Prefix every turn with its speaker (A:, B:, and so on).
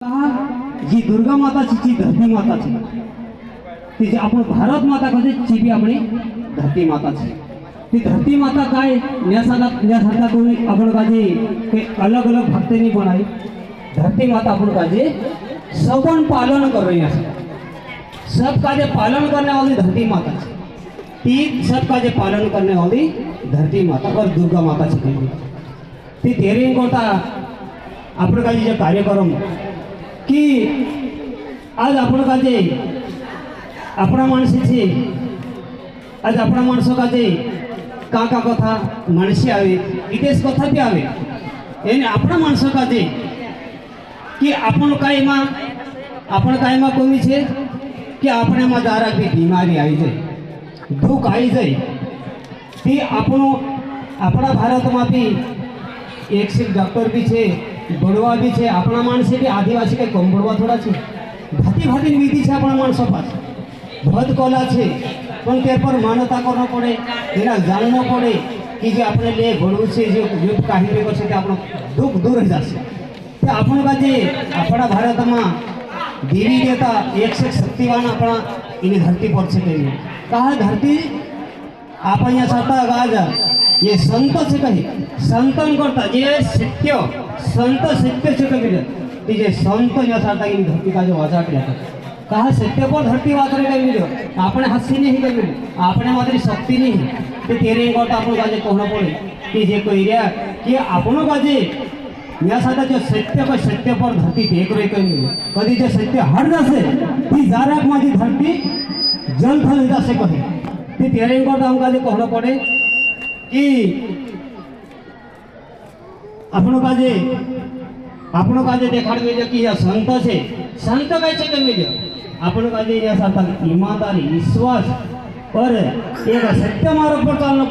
A: जी दुर्गा माता ची धरती माता छे ती आपण भारत माता कधी ची बी आपली धरती माता छे ती धरती माता काय न्यासारखा कोणी आपण काजे ते अलग अलग भक्तनी बनाई धरती माता आपण काजे सबन पालन कर रही है सब काजे पालन करने वाली धरती माता छे ती सब काजे पालन करने वाली धरती माता और दुर्गा माता छे ती तेरे कोता आपण काजे जे कार्यक्रम कि आज आपण काजे अपना माणसे छे आज अपना माणसो काजे काका कथा माणसे आवे विदेश कथा बी आवे एने अपना माणसो काजे कि आपण कायमा कमी छे कि अपने में जरा भी बीमारी आई जाए दुख आई जाए ती आपणो अपना भारत में भी एक से डॉक्टर भी छे बड़वा भी छे अपना माणसे भी आदिवासी के कम बड़वा थोड़ा छे भाती भाती विधि छे अपना माणसो पास बहुत कला छे पण ते पर मान्यता करनो पड़े एना जाननो पड़े कि जे अपने लिए बड़वू छे जे युद्ध काही भी करछे ते आपनो दुख दूर हो जाशे ते आपण काजे अपना भारत में देवी देवता एक से शक्तिवान अपना इन धरती पर छे तेनी कहा धरती आप अहींया छता राजा ये संत से कही संतन करता जे सत्य संत सत्य से कही ती जे संत या छता इन धरती का जो वाजाट लेता कहा सत्य पर धरती वाजरे कही मिलो आपने हसी नहीं कही मिलो आपने मात्री शक्ति नहीं ते तेरे करता आपण काजे कहनो पड़े कि जे कोई रे कि आपनो काजे या साथा जो सत्य को सत्य पर धरती टेक रही कही कदी जो सत्य हट जासे ती जाराक माजी धरती जल थल जासे कही ती तेरे करता हम काजे कहनो पड़े कि આપણો કાજે દેખાડવી છે કે આ સંત છે સંત કહે છે કે મિલ્યો આપણો કાજે યા સાથે ઈમાનદારી વિશ્વાસ પર એક સત્ય માર્ગ પર ચાલનો